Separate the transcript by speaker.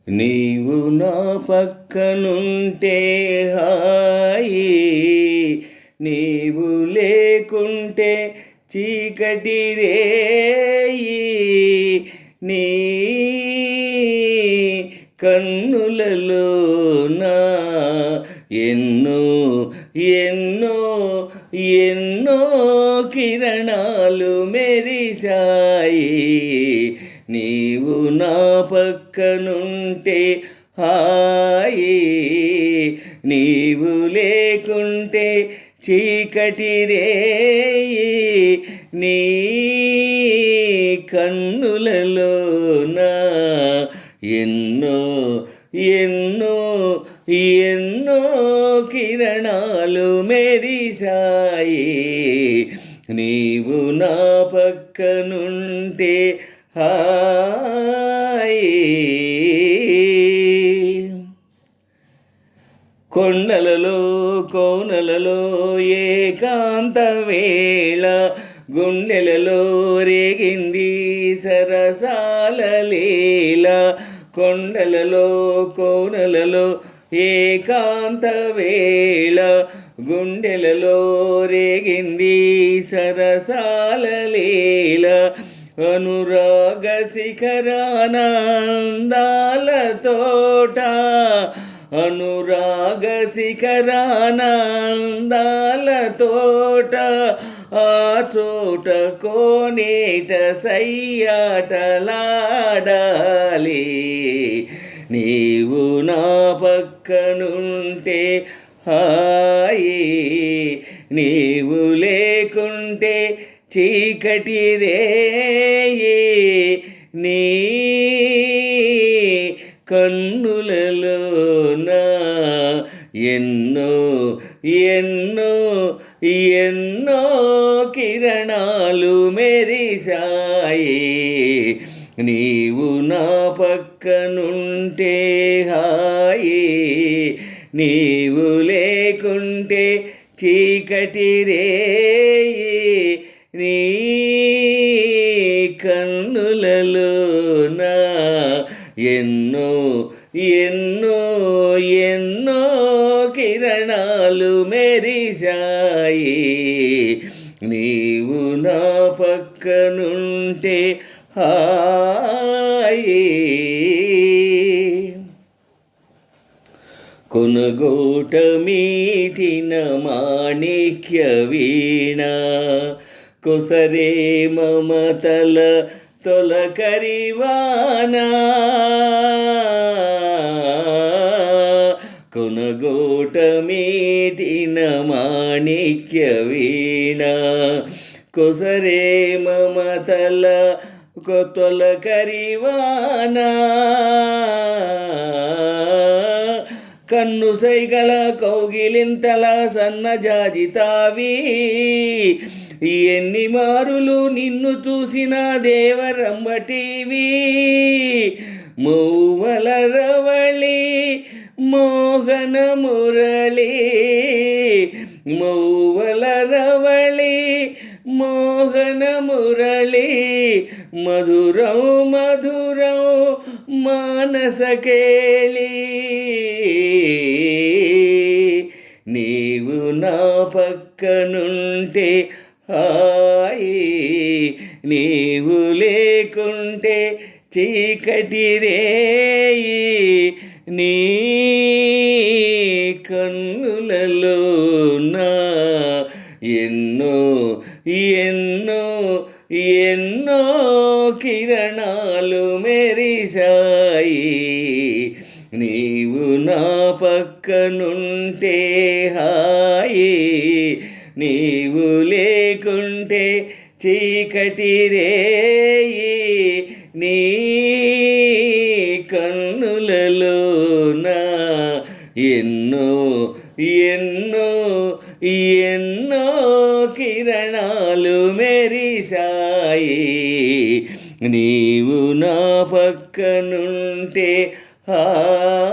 Speaker 1: నీవు నా పక్కనుంటే హాయి, నీవు లేకుంటే చీకటి రేయి. నీ కన్నులలో నా ఎన్నో ఎన్నో ఎన్నో కిరణాలు మెరిశాయి. నీవు నా పక్కనుంటే హాయి, నీవు లేకుంటే చీకటి రేయి. నీ కన్నులలో నా ఎన్నో ఎన్నో ఎన్నో కిరణాలు మెరిశాయి. నీవు నా పక్కనుంటే హాయి. కొండలలో కోనలలో ఏకాంత వేళ, గుండెలలో రేగింది సరసాల లీల. కొండలలో కోనలలో ఏకాంత వేళ, గుండెలలో రేగింది సరసాల లీల. అనురాగ శిఖరాన అందాల తోట, అనురాగ శిఖరాన అందాల తోట. ఆ చోట కోనేట సయ్యాటలాడాలి. నీవు నా పక్కనుంటే హాయి, నీవు లేకుంటే చీకటి రేయి. నీ కన్నులలో నా ఎన్నో ఎన్నో ఎన్నో కిరణాలు మెరిశాయి. నీవు నా పక్కనుంటే హాయి, నీవు లేకుంటే చీకటి రేయి. నీ కన్నులలో నా ఎన్నో ఎన్నో ఎన్నో కిరణాలు మెరిశాయి. నీవు నా పక్కనుంటే హాయి. కొనగోట మీటిన మాణిక్య వీణ, కొసరే మమతల తొలకరివానా. కొనగోట మీటిన మాణిక్య వీణ, కొసరే మమతల తొలకరివానా. కన్ను సైగల కౌగిలింతల సన్నజాజితావి, ఎన్ని మారులు నిన్ను చూసిన దేవరంబటివి. మూవల రవళి మోహన మురళి, మూవల రవళి మోహన మురళి. మధురం మధురం మానస కేళి. నీవు నా పక్కనుంటే హాయి, నీవు లేకుంటే చీకటి రేయి. నీ కన్నులలో నా ఎన్నో ఎన్నో ఎన్నో కిరణాలు మెరిశాయి. నీవు నా పక్కనుంటే హాయి, నీవు లేకుంటే చీకటి రేయి. నీ కన్నులలో నా ఎన్నో ఎన్నో ఎన్నో కిరణాలు మెరిశాయి. నీవు నా పక్కనుంటే హాయి.